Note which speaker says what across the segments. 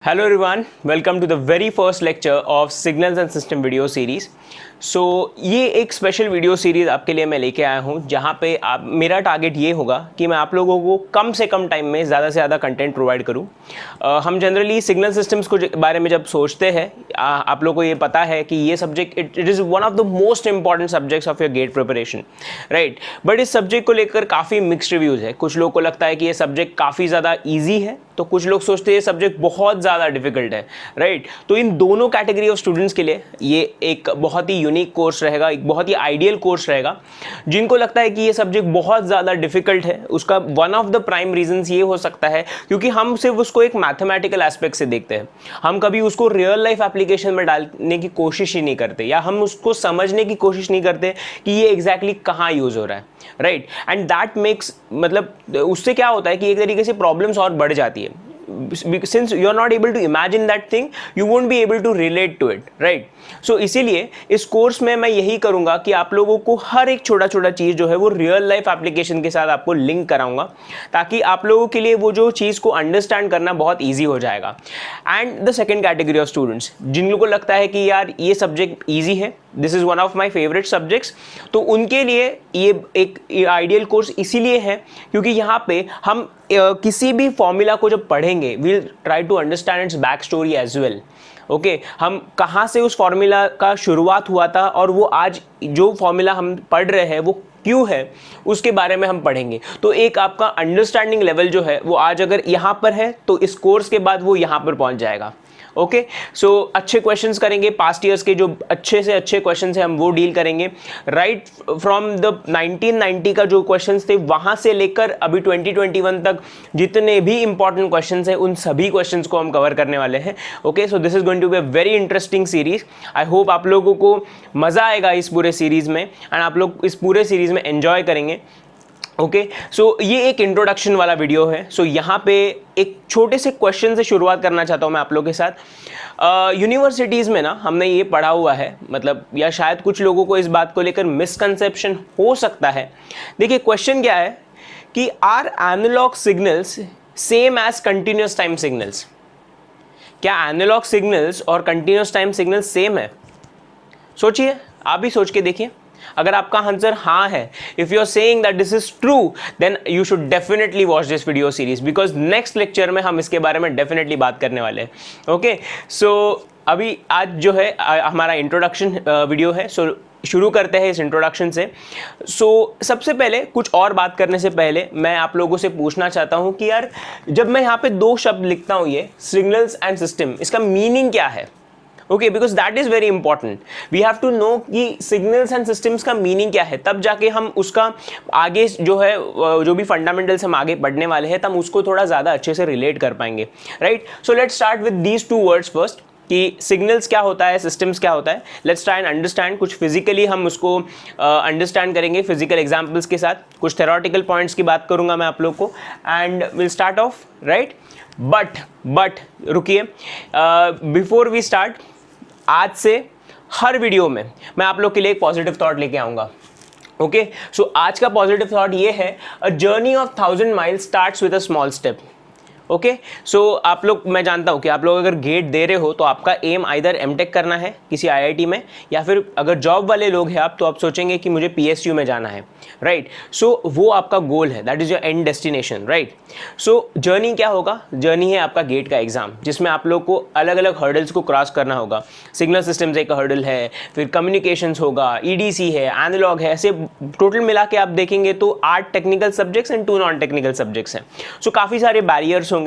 Speaker 1: Hello everyone, welcome to the very first lecture of Signals and System video series. ये एक special video series आपके लिए मैं लेके आया हूँ जहाँ पे आप मेरा टारगेट ये होगा कि मैं आप लोगों को कम से कम टाइम में ज़्यादा से ज़्यादा कंटेंट प्रोवाइड करूँ। हम जनरली सिग्नल सिस्टम्स को बारे में जब सोचते हैं आप लोगों को ये पता है कि ये subject it is one of the most important subjects of your GATE preparation, right. But इस सब्जेक्ट को लेकर काफ़ी मिक्स्ड रिव्यूज़ है। कुछ लोगों को लगता है कि ये सब्जेक्ट काफ़ी ज़्यादा ईजी है, तो कुछ लोग सोचते हैं ये सब्जेक्ट बहुत ज़्यादा डिफिकल्ट है, राइट। तो इन दोनों कैटेगरी ऑफ स्टूडेंट्स के लिए ये एक बहुत ही यूनिक कोर्स रहेगा, एक बहुत ही आइडियल कोर्स रहेगा। जिनको लगता है कि ये सब्जेक्ट बहुत ज़्यादा डिफिकल्ट है, उसका one of the prime reasons ये हो सकता है क्योंकि हम सिर्फ उसको एक मैथमेटिकल एस्पेक्ट से देखते हैं। हम कभी उसको रियल लाइफ एप्लीकेशन में डालने की कोशिश ही नहीं करते, या हम उसको समझने की कोशिश नहीं करते कि ये एग्जैक्टली कहाँ यूज़ हो रहा है, राइट। एंड दैट मेक्स मतलब उससे क्या होता है कि एक तरीके से प्रॉब्लम्स और बढ़ जाती है। Since you are not able to imagine that thing, you won't be able to relate to it, right? So इसीलिए इस कोर्स में मैं यही करूंगा कि आप लोगों को हर एक छोटा छोटा चीज़ जो है वो रियल लाइफ एप्लीकेशन के साथ आपको लिंक कराऊंगा, ताकि आप लोगों के लिए वो जो चीज़ को अंडरस्टैंड करना बहुत ईजी हो जाएगा। And the second category of students जिन लोगों को लगता है कि यार ये सब्जेक्ट ईजी है, this is one of my favourite subjects, तो उनके लिए ये एक आइडियल कोर्स इसीलिए है क्योंकि यहाँ पे हम किसी भी फॉर्मूला को जब पढ़ेंगे we'll try to understand its back story as well. Okay, हम कहाँ से उस फॉर्मूला का शुरुआत हुआ था और वो आज जो फॉर्मूला हम पढ़ रहे हैं वो क्यों है, उसके बारे में हम पढ़ेंगे। तो एक आपका अंडरस्टैंडिंग लेवल जो है वो आज अगर यहाँ पर है तो इस कोर्स के बाद वो यहाँ पर पहुँच जाएगा। ओके, सो अच्छे क्वेश्चंस करेंगे, पास्ट ईयर्स के जो अच्छे से अच्छे क्वेश्चंस हैं हम वो डील करेंगे। राइट फ्रॉम द 1990 का जो क्वेश्चंस थे वहाँ से लेकर अभी 2021 तक जितने भी इंपॉर्टेंट क्वेश्चंस हैं उन सभी क्वेश्चंस को हम कवर करने वाले हैं। Okay, so this is going to be a very interesting series. I hope आप लोगों को मज़ा आएगा इस पूरे सीरीज़ में एंड आप लोग इस पूरे सीरीज़ में एंजॉय करेंगे। ओके, सो ये एक इंट्रोडक्शन वाला वीडियो है। सो यहाँ पे एक छोटे से क्वेश्चन से शुरुआत करना चाहता हूँ मैं आप लोगों के साथ। यूनिवर्सिटीज़ में ना हमने ये पढ़ा हुआ है, मतलब या शायद कुछ लोगों को इस बात को लेकर मिसकंसेप्शन हो सकता है। देखिए क्वेश्चन क्या है कि are analog signals same as continuous time signals. क्या एनालॉग सिग्नल्स और कंटिन्यूस टाइम सिग्नल्स सेम है? सोचिए, आप भी सोच के देखिए। अगर आपका आंसर हाँ है, if you are saying that this is true, then you should definitely watch this video series, because next lecture में हम इसके बारे में डेफिनेटली बात करने वाले हैं। ओके, सो अभी आज जो है हमारा इंट्रोडक्शन वीडियो है। सो शुरू करते हैं इस इंट्रोडक्शन से। सो सबसे पहले कुछ और बात करने से पहले मैं आप लोगों से पूछना चाहता हूँ कि यार जब मैं यहाँ पे दो शब्द लिखता हूँ ये सिग्नल्स एंड सिस्टम, इसका मीनिंग क्या है? Okay, because that is very important. We have to know कि सिग्नल्स एंड सिस्टम्स का मीनिंग क्या है, तब जाके हम उसका आगे जो है जो भी फंडामेंटल्स हम आगे पढ़ने वाले हैं तब उसको थोड़ा ज़्यादा अच्छे से रिलेट कर पाएंगे, right. So let's start with these two words first कि सिग्नल्स क्या होता है, सिस्टम्स क्या होता है। Let's try and understand. कुछ फिजिकली हम उसको अंडरस्टैंड करेंगे फिजिकल एग्जाम्पल्स के साथ, कुछ थेरोटिकल पॉइंट्स की बात करूंगा मैं आप लोग को, and will start of, right. But रुकिए, बिफोर वी स्टार्ट, आज से हर वीडियो में मैं आप लोग के लिए एक पॉजिटिव थॉट लेके आऊंगा। ओके, सो आज का पॉजिटिव थॉट ये है, a journey of 1000 miles starts with a small step. Okay, so आप लोग, मैं जानता हूँ कि आप लोग अगर गेट दे रहे हो तो आपका एम आइदर एमटेक करना है किसी आईआईटी में, या फिर अगर जॉब वाले लोग हैं आप तो आप सोचेंगे कि मुझे पीएसयू में जाना है, राइट। सो वो आपका गोल है, that is your and destination, right. So journey क्या होगा? जर्नी है आपका गेट का एग्जाम, जिसमें आप लोग को अलग अलग हर्डल्स को क्रॉस करना होगा। सिग्नल सिस्टम्स एक हर्डल है, फिर कम्युनिकेशंस होगा, ईडीसी है, एनालॉग है, ऐसे टोटल मिला के आप देखेंगे तो 8 technical subjects and 2 non technical subjects हैं। सो काफ़ी सारे बैरियर्स होंगे।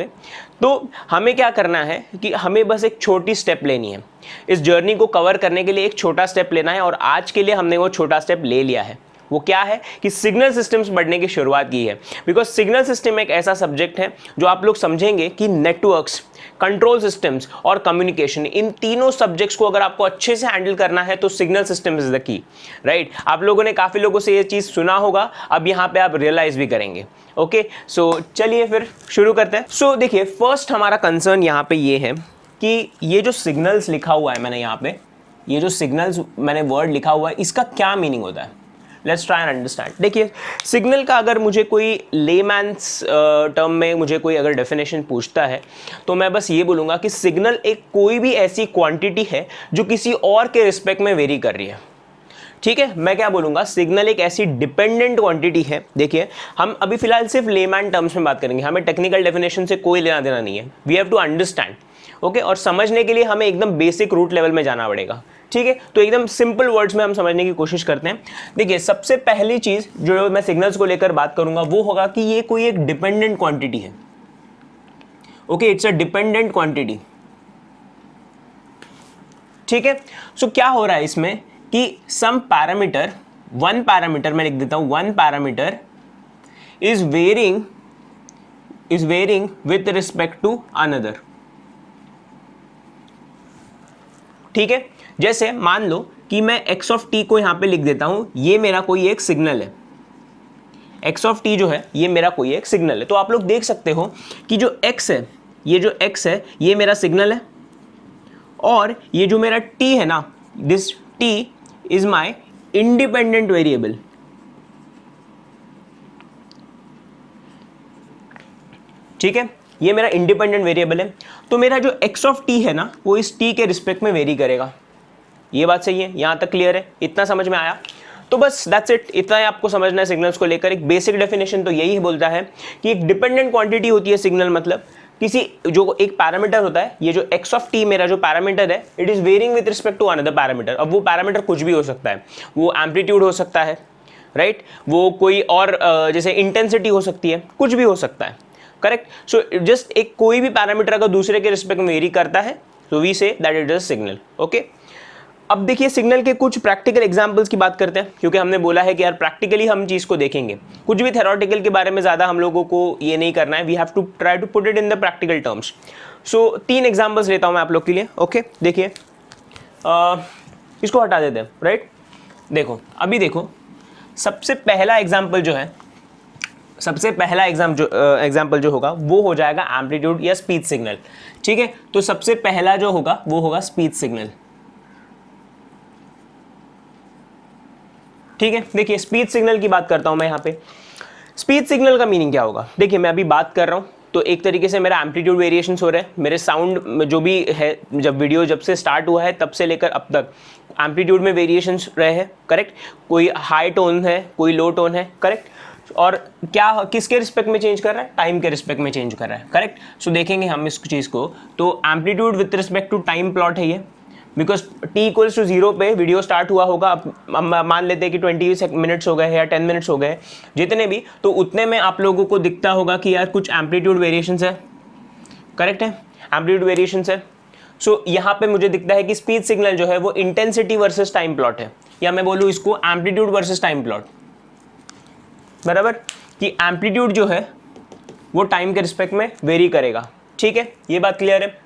Speaker 1: तो हमें क्या करना है कि हमें बस एक छोटी स्टेप लेनी है। इस जर्नी को कवर करने के लिए एक छोटा स्टेप लेना है, और आज के लिए हमने वो छोटा स्टेप ले लिया है। वो क्या है कि सिग्नल सिस्टम्स पढ़ने की शुरुआत की है, बिकॉज सिग्नल सिस्टम एक ऐसा सब्जेक्ट है जो आप लोग समझेंगे कि नेटवर्क्स, कंट्रोल सिस्टम्स और कम्युनिकेशन, इन तीनों सब्जेक्ट्स को अगर आपको अच्छे से हैंडल करना है तो signal system is the key, right. आप लोगों ने काफ़ी लोगों से ये चीज़ सुना होगा, अब यहाँ पे आप रियलाइज भी करेंगे। ओके, सो चलिए फिर शुरू करते हैं। सो देखिए, फर्स्ट हमारा कंसर्न यहाँ पे ये है कि ये जो सिग्नल्स लिखा हुआ है मैंने यहाँ पे, ये जो सिग्नल्स मैंने वर्ड लिखा हुआ है, इसका क्या मीनिंग होता है? Let's try and understand. देखिए सिग्नल का अगर मुझे कोई लेमैन्स टर्म में मुझे कोई अगर डेफिनेशन पूछता है तो मैं बस ये बोलूँगा कि सिग्नल एक कोई भी ऐसी क्वांटिटी है जो किसी और के रिस्पेक्ट में वेरी कर रही है। ठीक है, मैं क्या बोलूँगा, सिग्नल एक ऐसी डिपेंडेंट क्वांटिटी है। देखिए हम अभी फिलहाल सिर्फ लेमैन टर्म्स में बात करेंगे, हमें टेक्निकल डेफिनेशन से कोई लेना देना नहीं है। We have to understand, okay, और समझने के लिए हमें एकदम बेसिक रूट लेवल में जाना पड़ेगा। ठीक है, तो एकदम सिंपल वर्ड्स में हम समझने की कोशिश करते हैं। देखिए सबसे पहली चीज जो मैं सिग्नल्स को लेकर बात करूंगा वो होगा कि ये कोई एक डिपेंडेंट क्वांटिटी है। Okay, it's a dependent quantity. ठीक है, सो क्या हो रहा है इसमें कि सम पैरामीटर, वन पैरामीटर मैं लिख देता हूं, one parameter is varying with respect to another. ठीक है, जैसे मान लो कि मैं x ऑफ t को यहां पे लिख देता हूं, ये मेरा कोई एक सिग्नल है। x ऑफ t जो है ये मेरा कोई एक सिग्नल है। तो आप लोग देख सकते हो कि जो x है, ये जो x है ये मेरा सिग्नल है, और ये जो मेरा t है ना, this t is my independent variable. ठीक है, ये मेरा इंडिपेंडेंट वेरिएबल है। तो मेरा जो x ऑफ t है ना वो इस t के रिस्पेक्ट में वेरी करेगा। ये बात सही है, यहां तक क्लियर है, इतना समझ में आया? तो बस दैट्स इट, इतना ही आपको समझना है सिग्नल्स को लेकर। एक बेसिक डेफिनेशन तो यही बोलता है कि एक डिपेंडेंट क्वांटिटी होती है सिग्नल, मतलब किसी जो एक पैरामीटर होता है, ये जो x ऑफ t मेरा जो पैरामीटर है, it is varying with respect to another parameter. अब वो पैरामीटर कुछ भी हो सकता है, वो एम्पलीट्यूड हो सकता है, राइट, वो कोई और जैसे इंटेंसिटी हो सकती है, कुछ भी हो सकता है, करेक्ट। सो जस्ट एक कोई भी पैरामीटर अगर दूसरे के रिस्पेक्ट में वेरी करता है तो we say that it is signal. Okay, अब देखिए सिग्नल के कुछ प्रैक्टिकल एग्जांपल्स की बात करते हैं, क्योंकि हमने बोला है कि यार प्रैक्टिकली हम चीज़ को देखेंगे, कुछ भी थ्योरेटिकल के बारे में ज़्यादा हम लोगों को ये नहीं करना है। We have to try to put it in the practical terms. So 3 examples लेता हूँ मैं आप लोग के लिए। ओके, देखिए इसको हटा देते हैं, राइट। देखो अभी देखो सबसे पहला एग्जाम्पल जो है, सबसे पहला एग्जाम्पल जो होगा वो हो जाएगा एम्पलीट्यूड या स्पीच सिग्नल। ठीक है, तो सबसे पहला जो होगा वो होगा स्पीच सिग्नल। ठीक है, देखिए स्पीच सिग्नल की बात करता हूं मैं यहाँ पे। स्पीच सिग्नल का मीनिंग क्या होगा? देखिए मैं अभी बात कर रहा हूँ तो एक तरीके से मेरा एम्पलीट्यूड वेरिएशंस हो रहे हैं, मेरे साउंड जो भी है, जब वीडियो जब से स्टार्ट हुआ है तब से लेकर अब तक एम्पलीट्यूड में वेरिएशंस रहे हैं, करेक्ट। कोई हाई टोन है, कोई लो टोन है, करेक्ट। और क्या किसके रिस्पेक्ट में चेंज कर रहा है? टाइम के रिस्पेक्ट में चेंज कर रहा है, करेक्ट। सो देखेंगे हम इस चीज़ को, तो amplitude with respect to time plot है ये, बिकॉज t इक्वल्स टू 0 पे वीडियो स्टार्ट हुआ होगा। अब मान लेते हैं कि 20 मिनट्स हो गए या 10 मिनट्स हो गए, जितने भी, तो उतने में आप लोगों को दिखता होगा कि यार कुछ एम्पलीट्यूड वेरिएशंस है, करेक्ट है, एम्पलीट्यूड वेरिएशंस है। सो यहाँ पे मुझे दिखता है कि स्पीच सिग्नल जो है वो इंटेंसिटी वर्सेस टाइम प्लॉट है, या मैं बोलूँ इसको एम्पलीट्यूड वर्सेस टाइम प्लॉट, बराबर, कि एम्पलीट्यूड जो है वो टाइम के रिस्पेक्ट में वेरी करेगा। ठीक है, ये बात क्लियर है।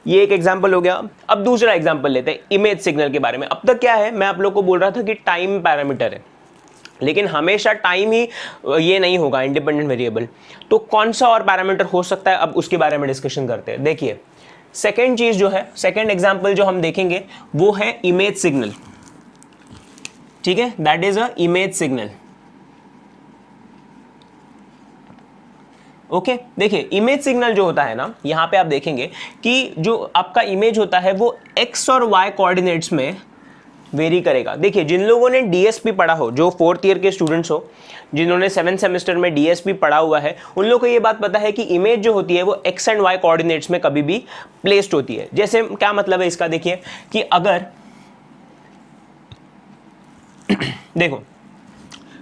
Speaker 1: ये एक एग्जांपल हो गया। अब दूसरा एग्जांपल लेते हैं इमेज सिग्नल के बारे में। अब तक क्या है, मैं आप लोग को बोल रहा था कि टाइम पैरामीटर है, लेकिन हमेशा टाइम ही ये नहीं होगा इंडिपेंडेंट वेरिएबल। तो कौन सा और पैरामीटर हो सकता है, अब उसके बारे में डिस्कशन करते हैं। देखिए सेकेंड चीज जो है, सेकेंड एग्जाम्पल जो हम देखेंगे वो है इमेज सिग्नल। ठीक है, that is a image signal. Okay, देखिए इमेज सिग्नल जो होता है ना, यहाँ पे आप देखेंगे कि जो आपका इमेज होता है वो x और y कोऑर्डिनेट्स में वेरी करेगा। देखिए जिन लोगों ने डीएसपी पढ़ा हो, जो 4th ईयर के स्टूडेंट्स हो, जिन्होंने 7th सेमेस्टर में डीएसपी पढ़ा हुआ है, उन लोगों को ये बात पता है कि इमेज जो होती है वो x एंड y कोऑर्डिनेट्स में कभी भी प्लेस्ड होती है। जैसे क्या मतलब है इसका, देखिए कि अगर देखो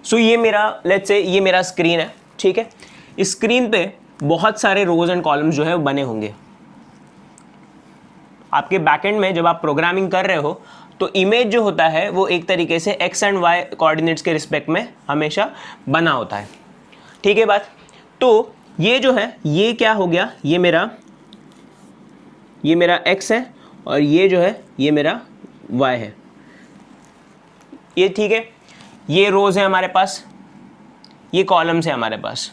Speaker 1: सो ये मेरा, लेट्स से ये मेरा स्क्रीन है, ठीक है। इस स्क्रीन पे बहुत सारे रोज एंड कॉलम्स जो है वो बने होंगे। आपके बैकएंड में जब आप प्रोग्रामिंग कर रहे हो तो इमेज जो होता है वो एक तरीके से x एंड y कोऑर्डिनेट्स के रिस्पेक्ट में हमेशा बना होता है। ठीक है बात। तो ये जो है ये क्या हो गया, ये मेरा x है और ये जो है ये मेरा y है, ये ठीक है। ये रोज है हमारे पास, ये कॉलम्स है हमारे पास।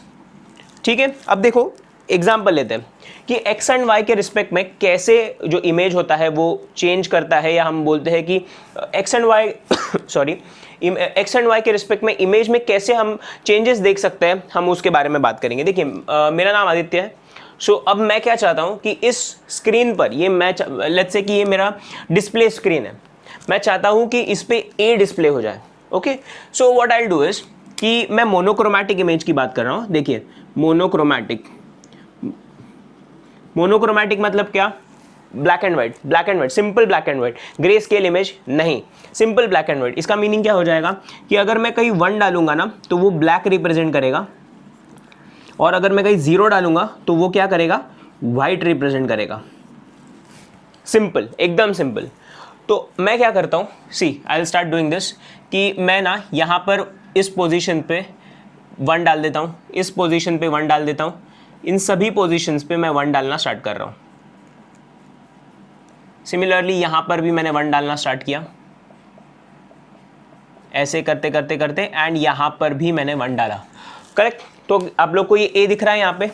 Speaker 1: ठीक है, अब देखो एग्जाम्पल लेते हैं कि x एंड y के रिस्पेक्ट में कैसे जो इमेज होता है वो चेंज करता है, या हम बोलते हैं कि x and y sorry X and Y के रिस्पेक्ट में इमेज में कैसे हम चेंजेस देख सकते हैं, हम उसके बारे में बात करेंगे। देखिए मेरा नाम आदित्य है। सो अब मैं क्या चाहता हूँ कि इस स्क्रीन पर ये मैं लेट्स से कि ये मेरा डिस्प्ले स्क्रीन है, मैं चाहता हूँ कि इस पे ए डिस्प्ले हो जाए। Okay, so what I will do is कि मैं मोनोक्रोमैटिक इमेज की बात कर रहा हूँ। देखिए मोनोक्रोमैटिक, मोनोक्रोमैटिक मतलब क्या? Black and white, black and white, simple black and white, grey scale image नहीं, सिंपल ब्लैक एंड व्हाइट। इसका मीनिंग क्या हो जाएगा कि अगर मैं कहीं 1 डालूंगा ना तो वो ब्लैक रिप्रेजेंट करेगा, और अगर मैं कहीं 0 डालूंगा तो वो क्या करेगा? व्हाइट रिप्रेजेंट करेगा। सिंपल, एकदम सिंपल। तो मैं क्या करता हूँ, see I will start doing this, कि मैं ना यहाँ पर इस पोजीशन पे 1 डाल देता हूँ, इस पोजीशन पे 1 डाल देता हूँ, इन सभी पोजीशंस पे मैं 1 डालना स्टार्ट कर रहा हूँ। सिमिलरली यहाँ पर भी मैंने 1 डालना स्टार्ट किया, ऐसे करते करते करते, एंड यहाँ पर भी मैंने 1 डाला। करेक्ट? तो आप लोग को ये ए दिख रहा है यहाँ पे,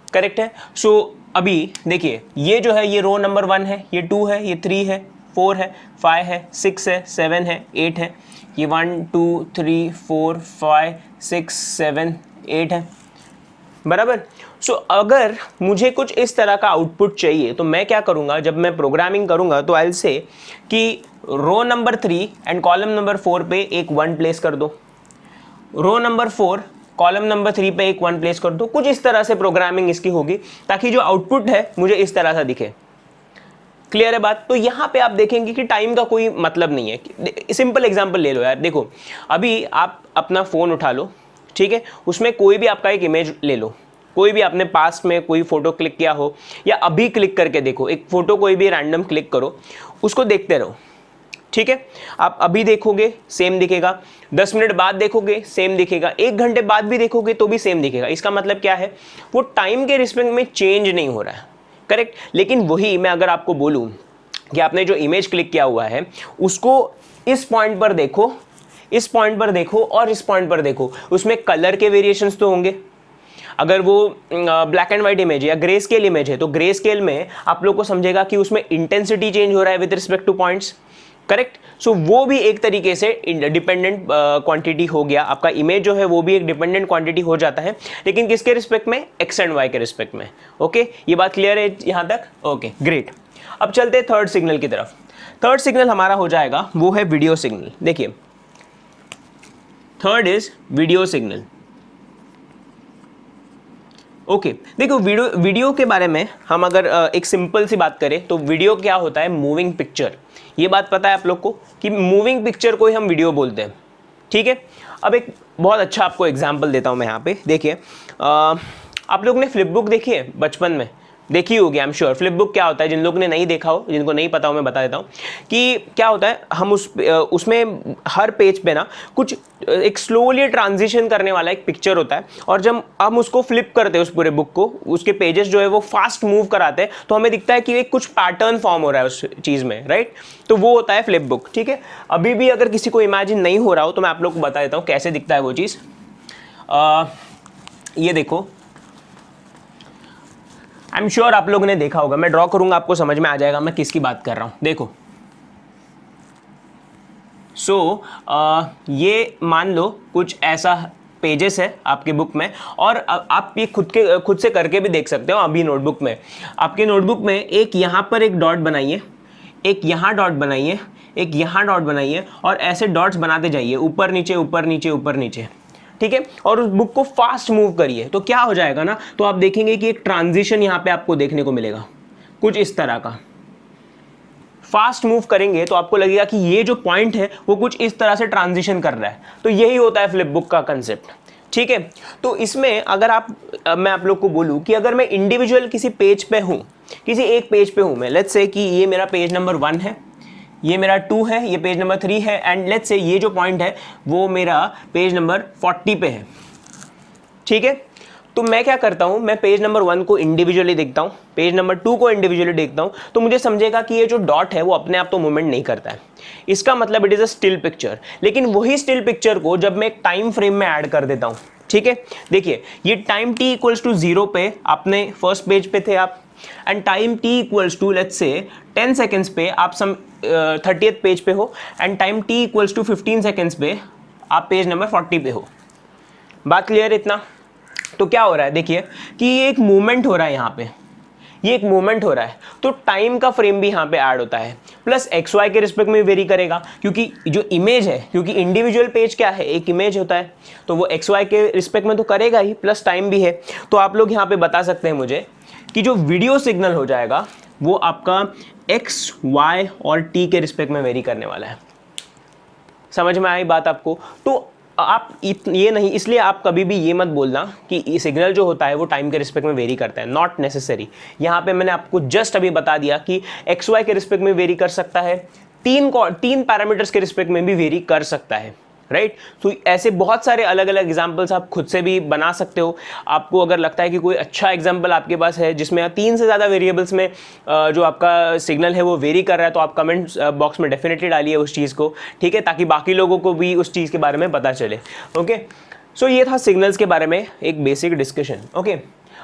Speaker 1: करेक्ट है? सो अभी देखिए ये जो है ये रो नंबर 1 है, ये 2 है, ये 3 है, 4 है, 5 है, 6 है, 7 है, 8 है, ये 1 2 3 4 5 6 7 8 है, बराबर। सो अगर मुझे कुछ इस तरह का आउटपुट चाहिए तो मैं क्या करूंगा, जब मैं प्रोग्रामिंग करूंगा तो आई will say that row number 3 and column number 4 पे एक 1 प्लेस कर दो, रो नंबर 4 कॉलम नंबर 3 पे एक 1 प्लेस कर दो। कुछ इस तरह से प्रोग्रामिंग इसकी होगी ताकि जो आउटपुट है मुझे इस तरह से दिखे। क्लियर है बात? तो यहाँ पे आप देखेंगे कि टाइम का कोई मतलब नहीं है। सिंपल एग्जांपल ले लो यार, देखो अभी आप अपना फ़ोन उठा लो, ठीक है, उसमें कोई भी आपका एक इमेज ले लो, कोई भी आपने पास्ट में कोई फोटो क्लिक किया हो या अभी क्लिक करके देखो, एक फोटो कोई भी रैंडम क्लिक करो, उसको देखते रहो, ठीक है। आप अभी देखोगे सेम दिखेगा, 10 मिनट बाद देखोगे सेम दिखेगा, 1 घंटे बाद भी देखोगे तो भी सेम दिखेगा। इसका मतलब क्या है? वो टाइम के रिस्पेक्ट में चेंज नहीं हो रहा है, करेक्ट। लेकिन वही मैं अगर आपको बोलूं कि आपने जो इमेज क्लिक किया हुआ है उसको इस पॉइंट पर देखो, इस पॉइंट पर देखो और इस पॉइंट पर देखो, उसमें कलर के वेरिएशंस तो होंगे। अगर वो ब्लैक एंड व्हाइट इमेज है या ग्रे स्केल इमेज है तो ग्रे स्केल में आप लोग को समझेगा कि उसमें इंटेंसिटी चेंज हो रहा है with respect to points, correct. So वो भी एक तरीके से डिपेंडेंट क्वांटिटी हो गया, आपका इमेज जो है वो भी एक डिपेंडेंट क्वांटिटी हो जाता है, लेकिन किसके रिस्पेक्ट में? एक्स एंड वाई के रिस्पेक्ट में। ओके, ये बात क्लियर है यहाँ तक? Okay great. अब चलते हैं थर्ड सिग्नल की तरफ। थर्ड सिग्नल हमारा हो जाएगा वो है वीडियो सिग्नल। देखिए third is video signal. Okay देखो वीडियो के बारे में हम अगर एक सिंपल सी बात करें तो वीडियो क्या होता है? Moving picture. ये बात पता है आप लोग को कि मूविंग पिक्चर को ही हम वीडियो बोलते हैं, ठीक है। अब एक बहुत अच्छा आपको एग्जांपल देता हूँ मैं यहाँ पे। देखिए आप लोग ने फ्लिप बुक देखी है? बचपन में देखी होगी, I am sure. Flip book क्या होता है, जिन लोगों ने नहीं देखा हो, जिनको नहीं पता हो, मैं बता देता हूँ कि क्या होता है। हम उसमें हर पेज पे ना कुछ एक स्लोली ट्रांजिशन करने वाला एक पिक्चर होता है, और जब हम उसको फ्लिप करते हैं उस पूरे बुक को, उसके पेजेस जो है वो फास्ट मूव कराते हैं, तो हमें दिखता है कि एक कुछ पैटर्न फॉर्म हो रहा है उस चीज़ में, राइट। तो वो होता है फ्लिप बुक, ठीक है। अभी भी अगर किसी को इमेजिन नहीं हो रहा हो तो मैं आप लोग को बता देता हूँ कैसे दिखता है वो चीज़। ये देखो, आई एम श्योर आप लोगों ने देखा होगा, मैं ड्रॉ करूंगा आपको समझ में आ जाएगा मैं किसकी बात कर रहा हूं। देखो ये मान लो कुछ ऐसा पेजेस है आपके बुक में, और आप ये खुद से करके भी देख सकते हो। अभी नोटबुक में, आपके नोटबुक में एक यहाँ पर एक डॉट बनाइए, एक यहाँ डॉट बनाइए, एक यहाँ डॉट बनाइए, और ऐसे डॉट्स बनाते जाइए, ऊपर नीचे ऊपर नीचे ऊपर नीचे, ठीक है। और उस बुक को फास्ट मूव करिए तो क्या हो जाएगा ना, तो आप देखेंगे कि एक ट्रांजिशन यहाँ पे आपको देखने को मिलेगा कुछ इस तरह का। फास्ट मूव करेंगे तो आपको लगेगा कि ये जो पॉइंट है वो कुछ इस तरह से ट्रांजिशन कर रहा है। तो यही होता है फ्लिप बुक का कंसेप्ट, ठीक है। तो इसमें अगर मैं आप लोग को बोलूँ कि अगर मैं इंडिविजुअल किसी पेज पे हूँ, किसी एक पेज पे हूँ मैं, लेट्स से कि ये मेरा पेज नंबर 1 है, ये मेरा 2 है, ये पेज नंबर 3 है, एंड लेट्स से ये जो पॉइंट है वो मेरा पेज नंबर 40 पे है, ठीक है। तो मैं क्या करता हूँ, मैं पेज नंबर 1 को इंडिविजुअली देखता हूँ, पेज नंबर 2 को इंडिविजुअली देखता हूँ, तो मुझे समझेगा कि ये जो डॉट है वो अपने आप तो मूवमेंट नहीं करता है। इसका मतलब it is a still picture. लेकिन वही स्टिल पिक्चर को जब मैं एक टाइम फ्रेम में ऐड कर देता हूँ, ठीक है। देखिए ये टाइम t = 0 पे आपने फर्स्ट पेज पे थे आप, and time t equals to let's say 10 seconds पे आप सम 30th पेज पे हो, and time t equals to 15 seconds पे आप पेज नंबर 40 पे हो। बात क्लियर इतना? तो क्या हो रहा है, देखिए कि ये एक मूवमेंट हो रहा है यहाँ पे, ये एक मूवमेंट हो रहा है, तो टाइम का फ्रेम भी यहाँ पे ऐड होता है, प्लस एक्स वाई के रिस्पेक्ट में वेरी करेगा, क्योंकि जो इमेज है, क्योंकि इंडिविजुअल पेज क्या है, एक इमेज होता है, तो वो एक्स वाई के रिस्पेक्ट में तो करेगा ही, प्लस टाइम भी है। तो आप लोग यहाँ पे बता सकते हैं मुझे कि जो वीडियो सिग्नल हो जाएगा वो आपका एक्स वाई और टी के रिस्पेक्ट में वेरी करने वाला है। समझ में आई बात आपको? तो आप ये नहीं, इसलिए आप कभी भी ये मत बोलना कि सिग्नल जो होता है वो टाइम के रिस्पेक्ट में वेरी करता है, नॉट नेसेसरी। यहाँ पे मैंने आपको जस्ट अभी बता दिया कि एक्स वाई के रिस्पेक्ट में वेरी कर सकता है, तीन पैरामीटर्स के रिस्पेक्ट में भी वेरी कर सकता है, राइट। तो ऐसे बहुत सारे अलग अलग एग्जाम्पल्स आप खुद से भी बना सकते हो। आपको अगर लगता है कि कोई अच्छा एग्जाम्पल आपके पास है जिसमें 3 से ज़्यादा वेरिएबल्स में जो आपका सिग्नल है वो वेरी कर रहा है, तो आप कमेंट बॉक्स में डेफिनेटली डालिए उस चीज़ को, ठीक है, ताकि बाकी लोगों को भी उस चीज़ के बारे में पता चले। ओके, सो ये था सिग्नल्स के बारे में एक बेसिक डिस्कशन। ओके,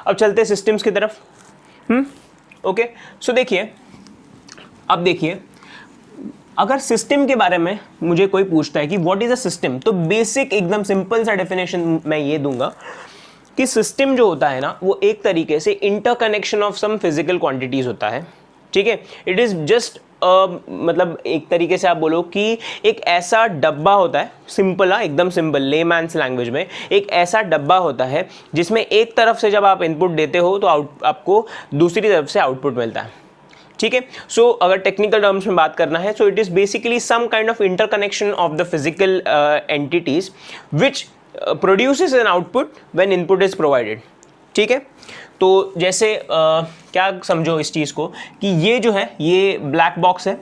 Speaker 1: अब चलते सिस्टम्स की तरफ। ओके, सो देखिए, अब देखिए, अगर सिस्टम के बारे में मुझे कोई पूछता है कि व्हाट इज अ सिस्टम, तो बेसिक एकदम सिंपल सा डेफिनेशन मैं ये दूंगा कि सिस्टम जो होता है ना, वो एक तरीके से interconnection of some physical quantities होता है, ठीक है। इट इज जस्ट मतलब एक तरीके से आप बोलो कि एक ऐसा डब्बा होता है, सिंपल है, एकदम सिंपल लेमैन्स लैंग्वेज में, एक ऐसा डब्बा होता है जिसमें एक तरफ से जब आप इनपुट देते हो तो आपको दूसरी तरफ से आउटपुट मिलता है, ठीक है। सो अगर टेक्निकल टर्म्स में बात करना है, so it is basically some kind of interconnection of the physical entities which produces an output when input is provided, ठीक है। तो जैसे क्या समझो इस चीज़ को कि ये जो है ये ब्लैक बॉक्स है,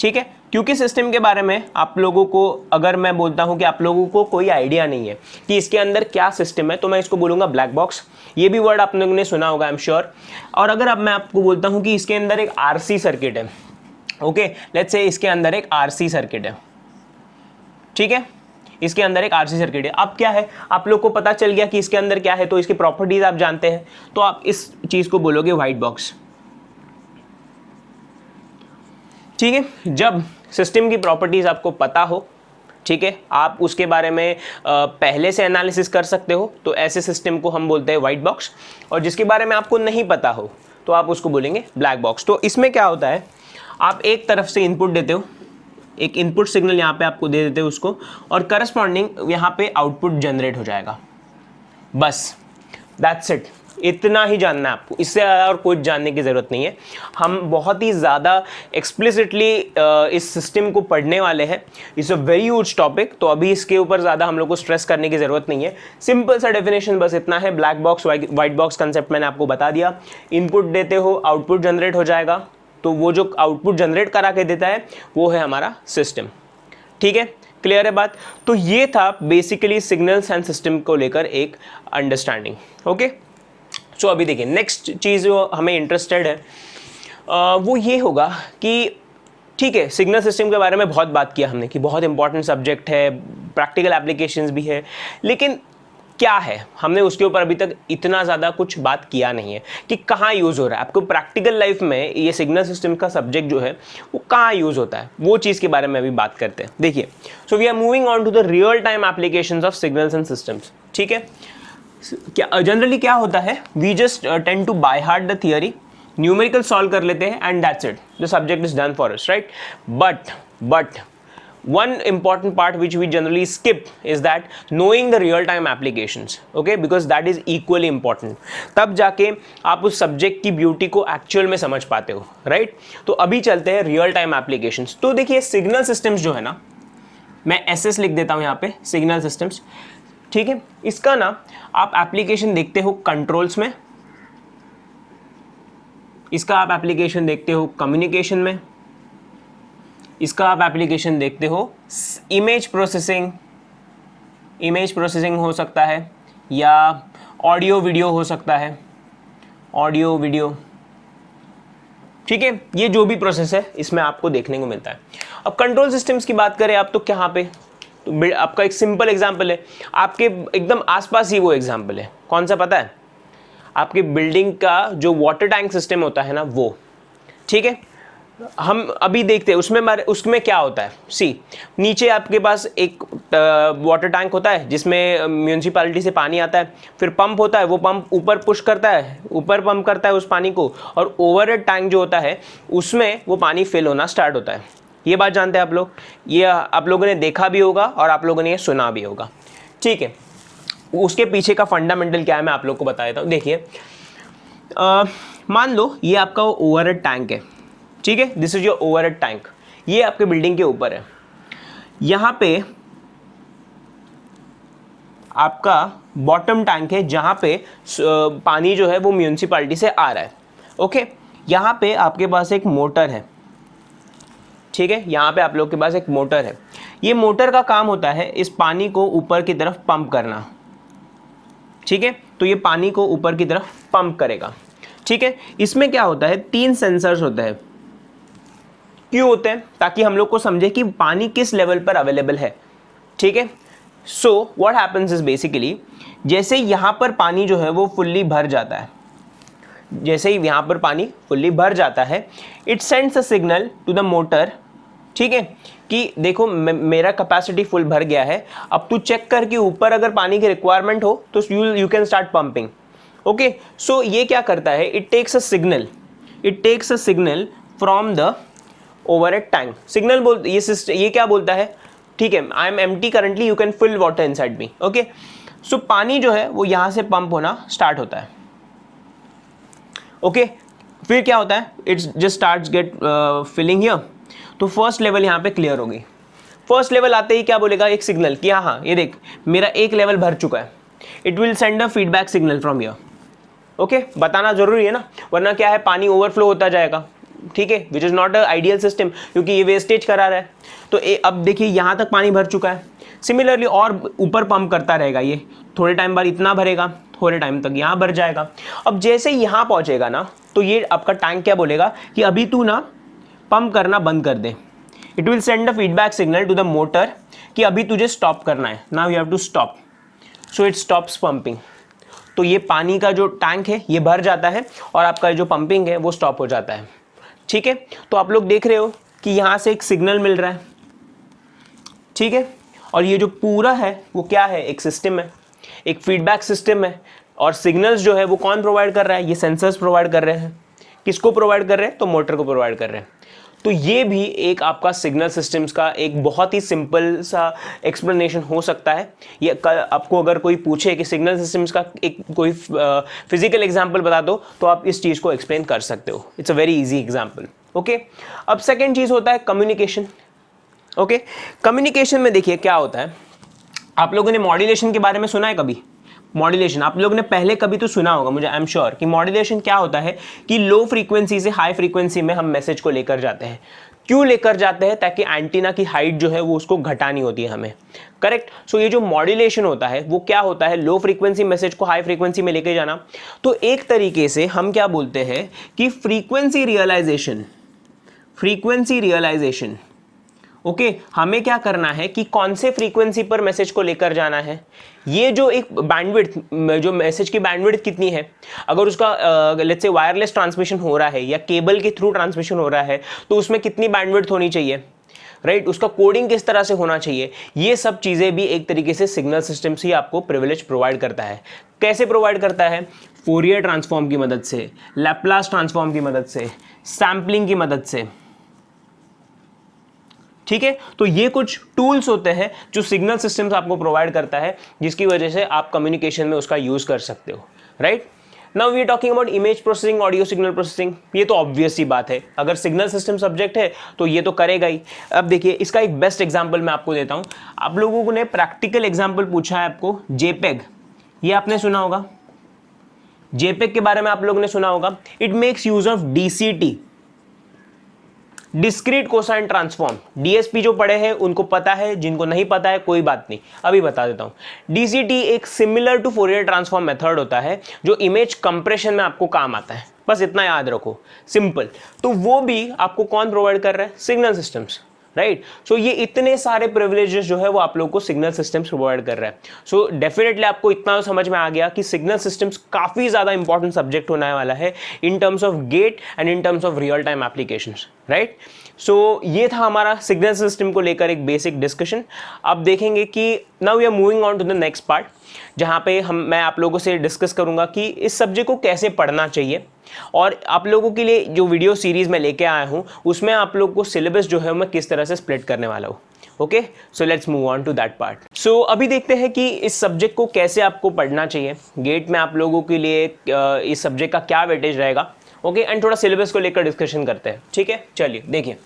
Speaker 1: ठीक है। क्योंकि सिस्टम के बारे में आप लोगों को, अगर मैं बोलता हूं कि आप लोगों को कोई आइडिया नहीं है कि इसके अंदर क्या सिस्टम है, तो मैं इसको बोलूँगा ब्लैक बॉक्स। ये भी वर्ड आप लोगों ने सुना होगा, आई एम श्योर। और अगर अब मैं आपको बोलता हूं कि इसके अंदर एक आरसी सर्किट है, ओके, लेट्स से इसके अंदर एक आरसी सर्किट है, ठीक है, इसके अंदर एक आरसी सर्किट है। अब क्या है, आप लोग को पता चल गया कि इसके अंदर क्या है, तो इसकी प्रॉपर्टीज आप जानते हैं, तो आप इस चीज़ को बोलोगे व्हाइट बॉक्स, ठीक है। जब सिस्टम की प्रॉपर्टीज आपको पता हो, ठीक है, आप उसके बारे में पहले से एनालिसिस कर सकते हो, तो ऐसे सिस्टम को हम बोलते हैं व्हाइट बॉक्स। और जिसके बारे में आपको नहीं पता हो तो आप उसको बोलेंगे ब्लैक बॉक्स। तो इसमें क्या होता है, आप एक तरफ से इनपुट देते हो, एक इनपुट सिग्नल यहाँ पे आपको दे देते हो उसको, और करस्पॉन्डिंग यहाँ पे आउटपुट जनरेट हो जाएगा, बस दैट्स इट। इतना ही जानना है आपको, इससे और कुछ जानने की ज़रूरत नहीं है। हम बहुत ही ज़्यादा एक्सप्लिसिटली इस सिस्टम को पढ़ने वाले हैं। It's a very huge topic, तो अभी इसके ऊपर ज़्यादा हम लोग को स्ट्रेस करने की ज़रूरत नहीं है। सिंपल सा डेफिनेशन बस इतना है, black box white box concept मैंने आपको बता दिया। इनपुट देते हो, आउटपुट जनरेट हो जाएगा, तो वो जो आउटपुट जनरेट करा के देता है वो है हमारा सिस्टम, ठीक है। क्लियर है बात? तो ये था बेसिकली सिग्नल्स एंड सिस्टम को लेकर एक अंडरस्टैंडिंग, ओके। सो अभी देखिए, नेक्स्ट चीज़ जो हमें इंटरेस्टेड है वो ये होगा कि ठीक है, सिग्नल सिस्टम के बारे में बहुत बात किया हमने कि बहुत इंपॉर्टेंट सब्जेक्ट है, प्रैक्टिकल एप्लीकेशंस भी है, लेकिन क्या है, हमने उसके ऊपर अभी तक इतना ज़्यादा कुछ बात किया नहीं है कि कहाँ यूज़ हो रहा है। आपको प्रैक्टिकल लाइफ में ये सिग्नल सिस्टम का सब्जेक्ट जो है वो कहाँ यूज़ होता है, वो चीज़ के बारे में अभी बात करते हैं। देखिए, so we are moving on to the real time applications of signals and systems, ठीक है। क्या जनरली क्या होता है, we just tend to by heart the theory, numerical solve कर लेते हैं and that's it, the subject is done for us, right. But one important part which we generally skip is that knowing the real time applications, okay, because that is equally important. तब जाके आप उस subject की beauty को actual में समझ पाते हो, राइट। तो अभी चलते हैं रियल टाइम एप्लीकेशंस। तो देखिए, सिग्नल सिस्टम्स जो है ना, मैं SS लिख देता हूँ यहाँ पे, सिग्नल सिस्टम्स, ठीक है। इसका ना आप एप्लीकेशन देखते हो कंट्रोल्स में, इसका आप एप्लीकेशन देखते हो कम्युनिकेशन में, इसका आप एप्लीकेशन देखते हो इमेज प्रोसेसिंग हो सकता है, या ऑडियो वीडियो हो सकता है, ऑडियो वीडियो, ठीक है। ये जो भी प्रोसेस है इसमें आपको देखने को मिलता है। अब कंट्रोल सिस्टम्स की बात करें आप, तो कहाँ पे, तो आपका एक सिंपल एग्जांपल है, आपके एकदम आसपास ही वो एग्जांपल है, कौन सा पता है? आपके बिल्डिंग का जो वाटर टैंक सिस्टम होता है ना वो, ठीक है। हम अभी देखते हैं उसमें क्या होता है। सी, नीचे आपके पास एक वाटर टैंक होता है जिसमें म्यूनिसिपैलिटी से पानी आता है, फिर पंप होता है, वो पंप ऊपर पुश करता है, ऊपर पंप करता है उस पानी को, और ओवरहेड टैंक जो होता है उसमें वो पानी फिल होना स्टार्ट होता है। ये बात जानते हैं आप लोग, ये आप लोगों ने देखा भी होगा और आप लोगों ने ये सुना भी होगा, ठीक है। उसके पीछे का फंडामेंटल क्या है मैं आप लोग को बता देता हूँ। देखिए, मान लो ये आपका ओवरहेड टैंक है, ठीक है, this is your overhead tank, ये आपके बिल्डिंग के ऊपर है। यहां पे आपका बॉटम टैंक है जहां पे पानी जो है वो म्यूनिसिपैलिटी से आ रहा है, ओके। यहां पे आपके पास एक मोटर है, ठीक है, यहां पे आप लोग के पास एक मोटर है। ये मोटर का काम होता है इस पानी को ऊपर की तरफ पंप करना, ठीक है। तो ये पानी को ऊपर की तरफ पंप करेगा, ठीक है। इसमें क्या होता है, 3 सेंसर्स होते हैं। क्यों होते हैं? ताकि हम लोग को समझे कि पानी किस लेवल पर अवेलेबल है, ठीक है। So what happens is basically, जैसे यहां पर पानी जो है वो फुल्ली भर जाता है, जैसे ही यहां पर पानी फुल्ली भर जाता है, it sends a signal to the motor, ठीक है, कि देखो मेरा कैपेसिटी फुल भर गया है, अब तू चेक कर कि ऊपर अगर पानी की रिक्वायरमेंट हो तो you can start pumping, okay. So ये क्या करता है, it takes a signal from the overhead tank. Signal ये क्या बोलता है, ठीक है, I am empty currently, you can fill water inside me, okay. So पानी जो है वो यहां से पंप होना स्टार्ट होता है, ओके। फिर क्या होता है, it's just starts get filling here. तो फर्स्ट लेवल यहाँ पे क्लियर होगी। फर्स्ट लेवल आते ही क्या बोलेगा, एक सिग्नल कि हाँ ये देख मेरा एक लेवल भर चुका है। It will send a feedback signal from here, okay. बताना जरूरी है ना, वरना क्या है पानी ओवरफ्लो होता जाएगा, ठीक है, which is not a ideal system, क्योंकि ये वेस्टेज करा रहा है। तो अब देखिए यहाँ तक पानी भर चुका है, सिमिलरली और ऊपर पंप करता रहेगा, ये थोड़े टाइम बाद इतना भरेगा, थोड़े टाइम तक यहाँ भर जाएगा। अब जैसे यहाँ पहुँचेगा ना, तो ये आपका टैंक क्या बोलेगा कि अभी तू ना पंप करना बंद कर दे। It will send a feedback signal to the motor कि अभी तुझे स्टॉप करना है, now you have to stop. So it stops pumping. तो ये पानी का जो टैंक है ये भर जाता है और आपका जो पंपिंग है वो स्टॉप हो जाता है, ठीक है। तो आप लोग देख रहे हो कि यहाँ से एक सिग्नल मिल रहा है, ठीक है, और ये जो पूरा है वो क्या है, एक सिस्टम है, एक फीडबैक सिस्टम है। और सिग्नल्स जो है वो कौन प्रोवाइड कर रहा है, ये सेंसर्स प्रोवाइड कर रहे हैं। किसको प्रोवाइड कर रहे हैं, तो मोटर को प्रोवाइड कर रहे हैं। तो ये भी एक आपका सिग्नल सिस्टम्स का एक बहुत ही सिंपल सा एक्सप्लेनेशन हो सकता है। ये कल आपको अगर कोई पूछे कि सिग्नल सिस्टम्स का एक कोई फिजिकल एग्जांपल बता दो, तो आप इस चीज़ को एक्सप्लेन कर सकते हो। It's a very easy example, okay. अब सेकेंड चीज़ होता है कम्युनिकेशन, ओके। कम्युनिकेशन में देखिए क्या होता है, आप लोगों ने मॉड्यूलेशन के बारे में सुना है कभी? मॉड्यूलेशन आप लोगों ने पहले कभी तो सुना होगा, मुझे आई एम श्योर कि मॉड्यूलेशन क्या होता है कि लो फ्रीक्वेंसी से हाई फ्रीक्वेंसी में हम मैसेज को लेकर जाते हैं। क्यों लेकर जाते हैं? ताकि एंटीना की हाइट जो है वो उसको घटानी होती है हमें, करेक्ट। सो ये जो मॉड्यूलेशन होता है वो क्या होता है, लो फ्रीक्वेंसी मैसेज को हाई फ्रीक्वेंसी में लेके जाना। तो एक तरीके से हम क्या बोलते हैं कि फ्रीक्वेंसी रियलाइजेशन, ओके। हमें क्या करना है कि कौन से फ्रीक्वेंसी पर मैसेज को लेकर जाना है। ये जो एक बैंडविड्थ, जो मैसेज की बैंडविड्थ कितनी है, अगर उसका लेट्स से वायरलेस ट्रांसमिशन हो रहा है या केबल के थ्रू ट्रांसमिशन हो रहा है, तो उसमें कितनी बैंडविड्थ होनी चाहिए, राइट। उसका कोडिंग किस तरह से होना चाहिए, ये सब चीज़ें भी एक तरीके से सिग्नल सिस्टम्स ही आपको प्रिविलेज प्रोवाइड करता है। कैसे प्रोवाइड करता है? फोरियर ट्रांसफॉर्म की मदद से, लैप्लास ट्रांसफॉर्म की मदद से, सैम्पलिंग की मदद से, ठीक है। तो ये कुछ टूल्स होते हैं जो सिग्नल सिस्टम्स आपको प्रोवाइड करता है, जिसकी वजह से आप कम्युनिकेशन में उसका यूज कर सकते हो, right. Now we are talking about image processing, audio signal processing. ये तो ऑब्वियस सी बात है, अगर सिग्नल सिस्टम सब्जेक्ट है तो ये तो करेगा ही। अब देखिए इसका एक बेस्ट एग्जांपल मैं आपको देता हूं। आप लोगों ने प्रैक्टिकल एग्जांपल पूछा है आपको, जेपेग, ये आपने सुना होगा, जेपेग के बारे में आप लोगों ने सुना होगा। It makes use of DCT, discrete cosine transform. DSP जो पढ़े हैं उनको पता है, जिनको नहीं पता है कोई बात नहीं, अभी बता देता हूं। डीसीटी एक similar to Fourier transform method होता है जो इमेज कंप्रेशन में आपको काम आता है, बस इतना याद रखो, सिंपल। तो वो भी आपको कौन प्रोवाइड कर रहा है? Signal systems, right. सो ये इतने सारे प्रिविलेजेस जो है वो आप लोगों को सिग्नल सिस्टम्स प्रोवाइड कर रहा है। सो डेफिनेटली आपको इतना समझ में आ गया कि सिग्नल सिस्टम्स काफ़ी ज़्यादा इंपॉर्टेंट सब्जेक्ट होने वाला है in terms of GATE and in terms of real time applications, right. So ये था हमारा सिग्नल सिस्टम को लेकर एक बेसिक डिस्कशन। अब देखेंगे कि now we are moving on to the next part, जहाँ पे मैं आप लोगों से डिस्कस करूँगा कि इस सब्जेक्ट को कैसे पढ़ना चाहिए, और आप लोगों के लिए जो वीडियो सीरीज़ मैं लेके आया हूँ उसमें आप लोगों को सिलेबस जो है मैं किस तरह से स्प्लिट करने वाला हूँ। Okay, so let's move on to that part. So अभी देखते हैं कि इस सब्जेक्ट को कैसे आपको पढ़ना चाहिए। गेट में आप लोगों के लिए इस सब्जेक्ट का क्या वेटेज रहेगा, ओके, एंड थोड़ा सिलेबस को लेकर डिस्कशन करते हैं, ठीक है। चलिए देखिए,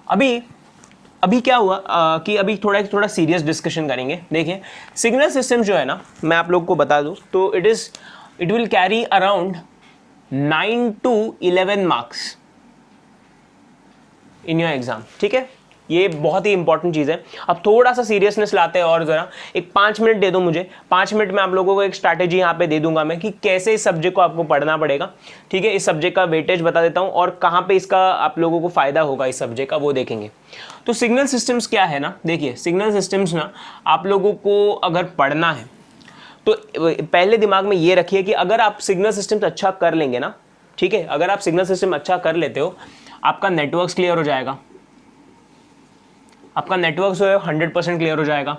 Speaker 1: अभी क्या हुआ कि अभी थोड़ा सीरियस डिस्कशन करेंगे। देखिए, सिग्नल सिस्टम जो है ना, मैं आप लोग को बता दूं तो it will carry around 9 to 11 marks in your exam, ठीक है। ये बहुत ही इंपॉर्टेंट चीज़ है। अब थोड़ा सा सीरियसनेस लाते हैं और ज़रा एक 5 मिनट दे दो मुझे। 5 मिनट में आप लोगों को एक स्ट्रैटेजी यहाँ पे दे दूंगा मैं कि कैसे इस सब्जेक्ट को आपको पढ़ना पड़ेगा, ठीक है। इस सब्जेक्ट का वेटेज बता देता हूँ और कहाँ पे इसका आप लोगों को फ़ायदा होगा इस सब्जेक्ट का, वो देखेंगे। तो सिग्नल सिस्टम्स क्या है ना, देखिए सिग्नल सिस्टम्स ना आप लोगों को अगर पढ़ना है तो पहले दिमाग में ये रखिए कि अगर आप सिग्नल सिस्टम्स अच्छा कर लेंगे ना, ठीक है, अगर आप सिग्नल सिस्टम अच्छा कर लेते हो, आपका नेटवर्क्स क्लियर हो जाएगा, आपका नेटवर्क जो है 100% क्लियर हो जाएगा,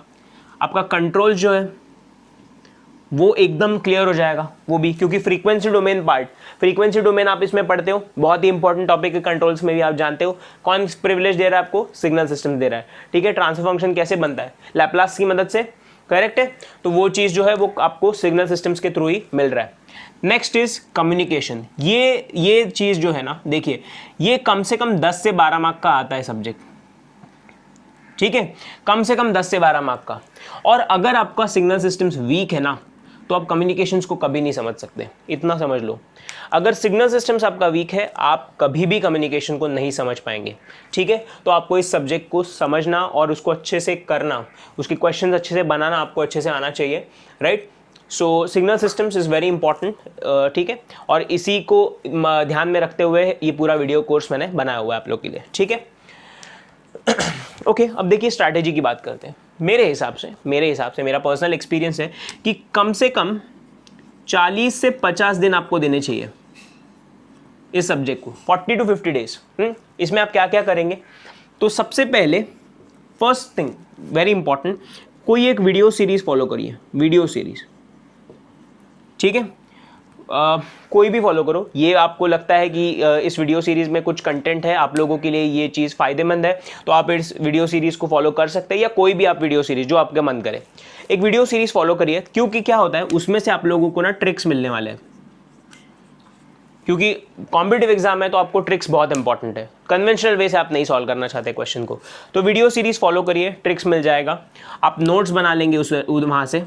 Speaker 1: आपका कंट्रोल जो है वो एकदम क्लियर हो जाएगा, वो भी क्योंकि frequency domain part, frequency domain आप इसमें पढ़ते हो, बहुत ही इंपॉर्टेंट टॉपिक है। कंट्रोल्स में भी आप जानते हो कौन प्रिविलेज दे रहा है आपको, सिग्नल सिस्टम दे रहा है, ठीक है। ट्रांसफर फंक्शन कैसे बनता है, लैप्लास की मदद से, करेक्ट है। तो वो चीज़ जो है वो आपको सिग्नल सिस्टम्स के थ्रू ही मिल रहा है। Next is communication. ये चीज़ जो है ना, देखिए ये कम से कम 10 से 12 मार्क का आता है सब्जेक्ट, ठीक है, कम से कम 10 से 12 मार्क का। और अगर आपका सिग्नल सिस्टम्स वीक है ना तो आप कम्युनिकेशंस को कभी नहीं समझ सकते, इतना समझ लो। अगर सिग्नल सिस्टम्स आपका वीक है, आप कभी भी कम्युनिकेशन को नहीं समझ पाएंगे, ठीक है। तो आपको इस सब्जेक्ट को समझना और उसको अच्छे से करना, उसके क्वेश्चंस अच्छे से बनाना आपको अच्छे से आना चाहिए, right. So signal systems is very important, ठीक है। और इसी को ध्यान में रखते हुए ये पूरा वीडियो कोर्स मैंने बनाया हुआ है आप लोग के लिए, ठीक है। ओके, अब देखिए स्ट्रैटेजी की बात करते हैं। मेरे हिसाब से मेरा पर्सनल एक्सपीरियंस है कि कम से कम 40 से 50 दिन आपको देने चाहिए इस सब्जेक्ट को, 40 to 50 डेज। इसमें आप क्या क्या करेंगे, तो सबसे पहले फर्स्ट थिंग वेरी इंपॉर्टेंट, कोई एक वीडियो सीरीज फॉलो करिए, वीडियो सीरीज, ठीक है। कोई भी फॉलो करो। ये आपको लगता है कि इस वीडियो सीरीज़ में कुछ कंटेंट है, आप लोगों के लिए ये चीज़ फ़ायदेमंद है, तो आप इस वीडियो सीरीज़ को फॉलो कर सकते हैं, या कोई भी आप वीडियो सीरीज़ जो आपका मन करे, एक वीडियो सीरीज़ फॉलो करिए। क्योंकि क्या होता है उसमें से आप लोगों को ना ट्रिक्स मिलने वाले हैं, क्योंकि कॉम्पिटिटिव एग्जाम है तो आपको ट्रिक्स बहुत इंपॉर्टेंट है। कन्वेंशनल वे से आप नहीं सॉल्व करना चाहते क्वेश्चन को, तो वीडियो सीरीज़ फॉलो करिए, ट्रिक्स मिल जाएगा, आप नोट्स बना लेंगे उस वहाँ से,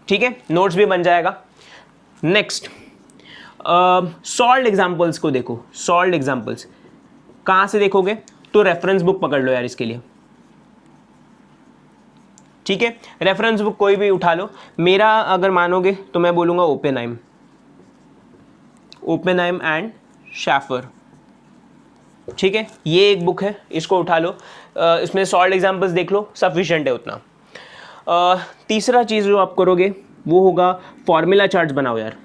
Speaker 1: ठीक है, नोट्स भी बन जाएगा। नेक्स्ट, सॉल्व्ड एग्जाम्पल्स को देखो। सॉल्व्ड एग्जाम्पल्स कहाँ से देखोगे, तो रेफरेंस बुक पकड़ लो यार इसके लिए, ठीक है। रेफरेंस बुक कोई भी उठा लो, मेरा अगर मानोगे तो मैं बोलूँगा ओपेनहाइम एंड शैफर, ठीक है, ये एक बुक है, इसको उठा लो, इसमें सॉल्व्ड एग्जाम्पल्स देख लो, सफिशिएंट है उतना। तीसरा चीज़ जो आप करोगे वो होगा फॉर्मूला चार्ट्स बनाओ यार,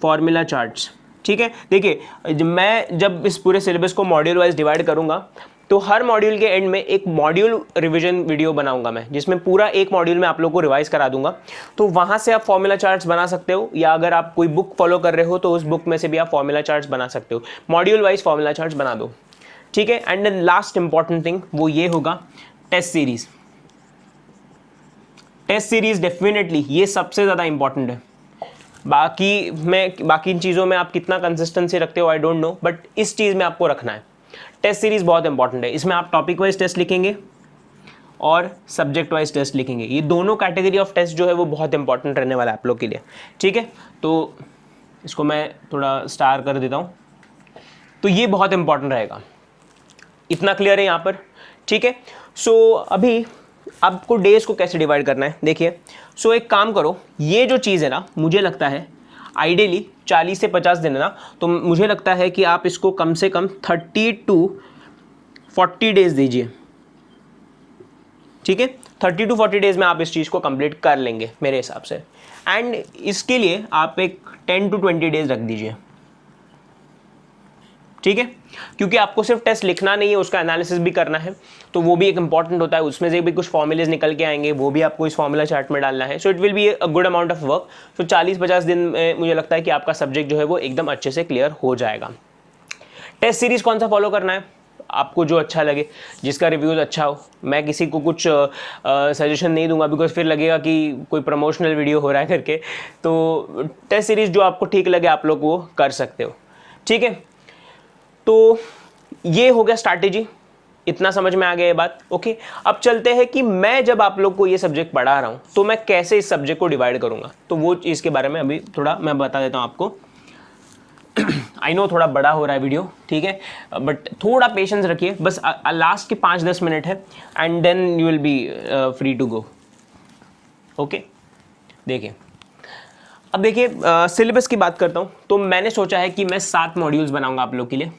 Speaker 1: फॉर्मूला चार्ट्स, ठीक है। देखिए मैं जब इस पूरे सिलेबस को मॉड्यूल वाइज डिवाइड करूंगा तो हर मॉड्यूल के एंड में एक मॉड्यूल रिवीजन वीडियो बनाऊंगा मैं, जिसमें पूरा एक मॉड्यूल में आप लोग को रिवाइज करा दूंगा। तो वहाँ से आप फॉर्मूला चार्ट्स बना सकते हो, या अगर आप कोई बुक फॉलो कर रहे हो तो उस बुक में से भी आप फॉर्मूला चार्ट्स बना सकते हो, मॉड्यूल वाइज फॉर्मूला चार्ट्स बना दो, ठीक है। And then last important thing वो ये होगा test series. Test series definitely ये सबसे ज़्यादा इंपॉर्टेंट है। बाकी इन चीज़ों में आप कितना कंसिस्टेंसी रखते हो आई डोंट नो, बट इस चीज़ में आपको रखना है। टेस्ट सीरीज़ बहुत इंपॉर्टेंट है, इसमें आप टॉपिक वाइज टेस्ट लिखेंगे और सब्जेक्ट वाइज टेस्ट लिखेंगे। ये दोनों कैटेगरी ऑफ टेस्ट जो है वो बहुत इंपॉर्टेंट रहने वाला है आप लोग के लिए, ठीक है। तो इसको मैं थोड़ा स्टार कर देता हूँ, तो ये बहुत इंपॉर्टेंट रहेगा, इतना क्लियर है यहाँ पर, ठीक है। सो अभी आपको डेज को कैसे डिवाइड करना है, देखिए। सो एक काम करो, ये जो चीज़ है ना, मुझे लगता है आइडियली 40 से 50 दिन है ना, तो मुझे लगता है कि आप इसको कम से कम 30 to 40 डेज दीजिए, ठीक है। 30 to 40 डेज में आप इस चीज़ को कंप्लीट कर लेंगे मेरे हिसाब से। एंड इसके लिए आप एक 10 to 20 डेज रख दीजिए, ठीक है, क्योंकि आपको सिर्फ टेस्ट लिखना नहीं है, उसका एनालिसिस भी करना है, तो वो भी एक इंपॉर्टेंट होता है, उसमें से भी कुछ फॉर्मूलेज निकल के आएंगे, वो भी आपको इस फॉर्मूला चार्ट में डालना है। So it will be a good amount of work. So 40-50 दिन में मुझे लगता है कि आपका सब्जेक्ट जो है वो एकदम अच्छे से क्लियर हो जाएगा। टेस्ट सीरीज कौन सा फॉलो करना है, आपको जो अच्छा लगे, जिसका रिव्यूज़ अच्छा हो। मैं किसी को कुछ सजेशन नहीं दूंगा, बिकॉज फिर लगेगा कि कोई प्रमोशनल वीडियो हो रहा है करके। तो टेस्ट सीरीज जो आपको ठीक लगे आप लोग वो कर सकते हो, ठीक है। तो ये हो गया स्ट्रैटेजी, इतना समझ में आ गया ये बात, ओके। अब चलते हैं कि मैं जब आप लोग को ये सब्जेक्ट पढ़ा रहा हूँ तो मैं कैसे इस सब्जेक्ट को डिवाइड करूँगा, तो वो चीज़ के बारे में अभी थोड़ा मैं बता देता हूँ आपको। आई नो थोड़ा बड़ा हो रहा है वीडियो, ठीक है, बट थोड़ा पेशेंस रखिए, बस लास्ट के 5-10 मिनट है and then you will be free to go, okay. देखिए, अब देखिए सिलेबस की बात करता हूँ, तो मैंने सोचा है कि मैं 7 मॉड्यूल्स बनाऊंगा आप लोग के लिए,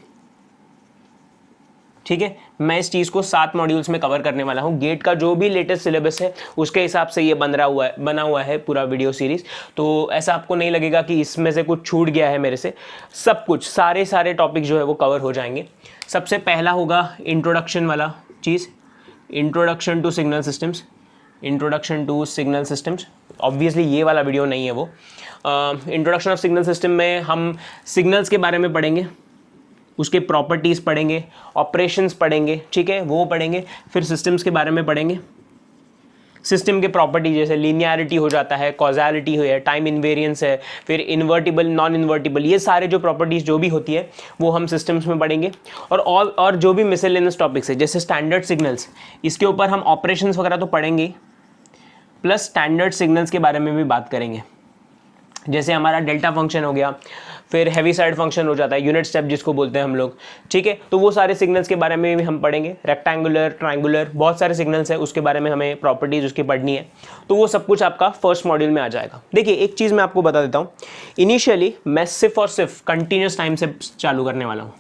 Speaker 1: ठीक है। मैं इस चीज़ को 7 मॉड्यूल्स में कवर करने वाला हूँ। गेट का जो भी लेटेस्ट सिलेबस है उसके हिसाब से ये बना हुआ है पूरा वीडियो सीरीज। तो ऐसा आपको नहीं लगेगा कि इसमें से कुछ छूट गया है मेरे से, सब कुछ सारे टॉपिक जो है वो कवर हो जाएंगे। सबसे पहला होगा इंट्रोडक्शन वाला चीज़, introduction to signal systems, introduction to signal systems. Obviously ये वाला वीडियो नहीं है वो। इंट्रोडक्शन ऑफ सिग्नल सिस्टम में हम सिग्नल्स के बारे में पढ़ेंगे, उसके प्रॉपर्टीज़ पढ़ेंगे, ऑपरेशंस पढ़ेंगे, ठीक है, वो पढ़ेंगे। फिर सिस्टम्स के बारे में पढ़ेंगे, सिस्टम के प्रॉपर्टी जैसे लीनियरिटी हो जाता है, कॉजालिटी है, टाइम इन्वेरियंस है, फिर इन्वर्टिबल, नॉन इन्वर्टिबल, ये सारे जो प्रॉपर्टीज़ जो भी होती है वो हम सिस्टम्स में पढ़ेंगे। और जो भी मिसलेनियस टॉपिक्स है जैसे स्टैंडर्ड सिग्नल्स, इसके ऊपर हम ऑपरेशंस वगैरह तो पढ़ेंगे, प्लस स्टैंडर्ड सिग्नल्स के बारे में भी बात करेंगे। जैसे हमारा डेल्टा फंक्शन हो गया, फिर हैवी साइड फंक्शन हो जाता है, यूनिट स्टेप जिसको बोलते हैं हम लोग, ठीक है। तो वो सारे सिग्नल्स के बारे में भी हम पढ़ेंगे, रेक्टेंगुलर, ट्रायंगुलर, बहुत सारे सिग्नल्स हैं, उसके बारे में हमें प्रॉपर्टीज उसकी पढ़नी है। तो वो सब कुछ आपका फर्स्ट मॉड्यूल में आ जाएगा। देखिए एक चीज़ मैं आपको बता देता हूँ, इनिशियली मैं सिर्फ और सिर्फ कंटिन्यूस टाइम से चालू करने वाला हूँ।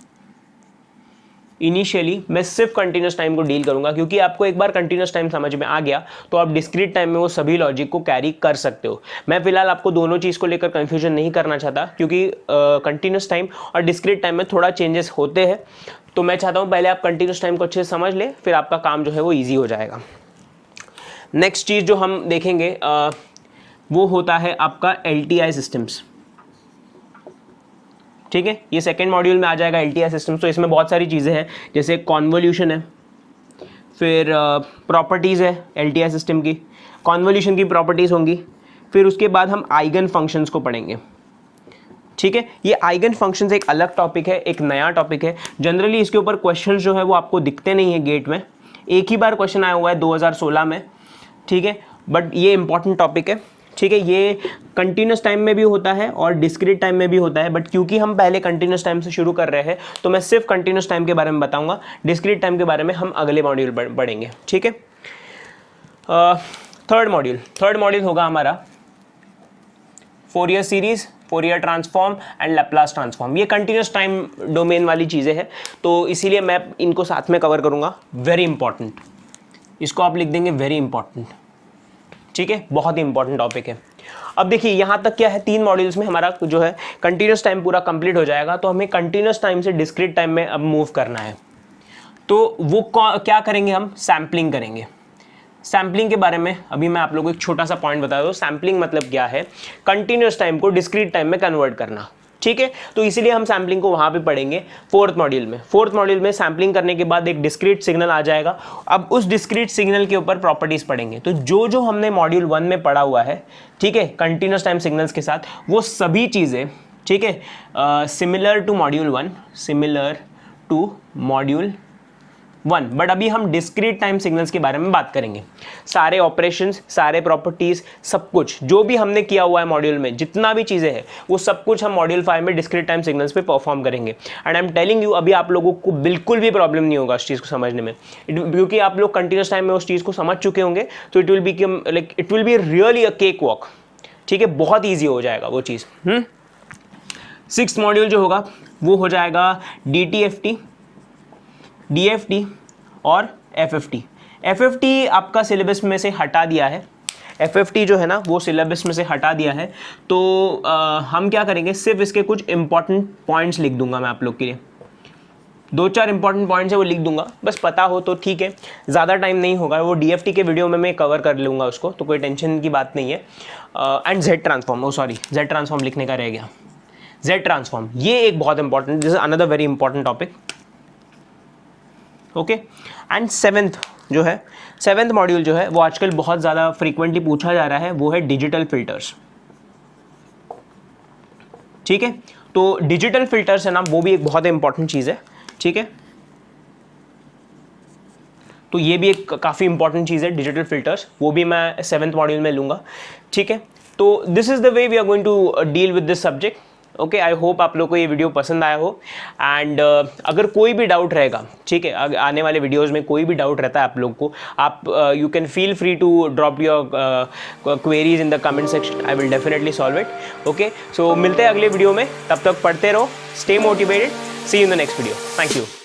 Speaker 1: इनिशियली मैं सिर्फ कंटिन्यूस टाइम को डील करूंगा, क्योंकि आपको एक बार कंटिन्यूस टाइम समझ में आ गया तो आप डिस्क्रीट टाइम में वो सभी लॉजिक को कैरी कर सकते हो। मैं फिलहाल आपको दोनों चीज़ को लेकर कंफ्यूजन नहीं करना चाहता, क्योंकि कंटिन्यूस टाइम और डिस्क्रीट टाइम में थोड़ा चेंजेस होते हैं। तो मैं चाहता हूँ पहले आप कंटिन्यूस टाइम को अच्छे से समझ लें, फिर आपका काम जो है वो ईजी हो जाएगा। नेक्स्ट चीज़ जो हम देखेंगे वो होता है आपका LTI सिस्टम्स, ठीक है। ये सेकेंड मॉड्यूल में आ जाएगा LTI सिस्टम्स। तो इसमें बहुत सारी चीज़ें हैं, जैसे कॉन्वोल्यूशन है, फिर प्रॉपर्टीज़ है LTI सिस्टम की, कॉन्वोल्यूशन की प्रॉपर्टीज़ होंगी, फिर उसके बाद हम आइगन फंक्शंस को पढ़ेंगे, ठीक है। ये आइगन फंक्शंस एक अलग टॉपिक है, एक नया टॉपिक है। जनरली इसके ऊपर क्वेश्चन जो है वो आपको दिखते नहीं है गेट में, एक ही बार क्वेश्चन आया हुआ है 2016 में, ठीक है, बट ये इंपॉर्टेंट टॉपिक है, ठीक है। ये कंटिन्यूस टाइम में भी होता है और डिस्क्रीट टाइम में भी होता है, बट क्योंकि हम पहले कंटिन्यूस टाइम से शुरू कर रहे हैं तो मैं सिर्फ कंटिन्यूस टाइम के बारे में बताऊंगा, डिस्क्रीट टाइम के बारे में हम अगले मॉड्यूल पढ़ेंगे, ठीक है। थर्ड मॉड्यूल होगा हमारा Fourier series, Fourier transform and Laplace transform. ये कंटिन्यूस टाइम डोमेन वाली चीज़ें हैं, तो इसीलिए मैं इनको साथ में कवर करूँगा। वेरी इंपॉर्टेंट, इसको आप लिख देंगे वेरी इंपॉर्टेंट, ठीक है, बहुत ही इंपॉर्टेंट टॉपिक है। अब देखिए यहाँ तक क्या है, 3 मॉड्यूल्स में हमारा जो है कंटिन्यूस टाइम पूरा कंप्लीट हो जाएगा। तो हमें कंटिन्यूस टाइम से डिस्क्रीट टाइम में अब मूव करना है। तो वो क्या करेंगे, हम सैम्पलिंग करेंगे। सैम्पलिंग के बारे में अभी मैं आप लोगों को एक छोटा सा पॉइंट बता दूं। सैम्पलिंग मतलब क्या है, कंटिन्यूस टाइम को डिस्क्रीट टाइम में कन्वर्ट करना, ठीक है। तो इसीलिए हम सैम्पलिंग को वहां पे पढ़ेंगे फोर्थ मॉड्यूल में सैम्पलिंग करने के बाद एक डिस्क्रीट सिग्नल आ जाएगा। अब उस डिस्क्रीट सिग्नल के ऊपर प्रॉपर्टीज पढ़ेंगे। तो जो हमने मॉड्यूल 1 में पढ़ा हुआ है, ठीक है, कंटिन्यूस टाइम सिग्नल्स के साथ, वो सभी चीज़ें, ठीक है, सिमिलर टू मॉड्यूल 1, बट अभी हम डिस्क्रीट टाइम सिग्नल्स के बारे में बात करेंगे। सारे ऑपरेशंस, सारे प्रॉपर्टीज, सब कुछ जो भी हमने किया हुआ है मॉड्यूल में, जितना भी चीज़ें हैं, वो सब कुछ हम मॉड्यूल 5 में डिस्क्रीट टाइम सिग्नल्स पे परफॉर्म करेंगे। And I am telling you, अभी आप लोगों को बिल्कुल भी प्रॉब्लम नहीं होगा इस चीज़ को समझने में, क्योंकि आप लोग कंटिन्यूस टाइम में उस चीज़ को समझ चुके होंगे। तो it will be really a cake walk, ठीक है, बहुत ईजी हो जाएगा वो चीज़। सिक्स्थ मॉड्यूल जो होगा वो हो जाएगा DTFT, DFT और FFT। FFT आपका सिलेबस में से हटा दिया है, FFT जो है ना वो सिलेबस में से हटा दिया है। तो हम क्या करेंगे, सिर्फ इसके कुछ इंपॉर्टेंट पॉइंट्स लिख दूंगा मैं आप लोग के लिए, 2-4 इंपॉर्टेंट पॉइंट्स है वो लिख दूंगा, बस पता हो तो ठीक है, ज़्यादा टाइम नहीं होगा, वो DFT के वीडियो में मैं कवर कर लूँगा उसको, तो कोई टेंशन की बात नहीं है। And Z transform, Z transform लिखने का रह गया, Z ट्रांसफॉर्म, ये एक बहुत important, this is another very important topic. Okay, and seventh module जो है वो आजकल बहुत ज़्यादा फ्रीक्वेंटली पूछा जा रहा है, वो है डिजिटल फिल्टर्स। ठीक है, तो डिजिटल फिल्टर्स है ना, वो भी एक बहुत इंपॉर्टेंट चीज़ है। ठीक है, तो ये भी एक काफ़ी इंपॉर्टेंट चीज़ है डिजिटल फिल्टर्स, वो भी मैं 7th मॉड्यूल में लूँगा। ठीक है, तो this is the way we are going to deal with this subject. Okay, I hope आप लोग को ये वीडियो पसंद आया हो। एंड अगर कोई भी डाउट रहेगा, ठीक है, आने वाले वीडियोज़ में कोई भी डाउट रहता है आप लोग को, आप you can feel free to drop your queries in the comment section, I will definitely solve it. Okay, so मिलते हैं अगले वीडियो में, तब तक पढ़ते रहो, stay motivated, see you in the next video, thank you.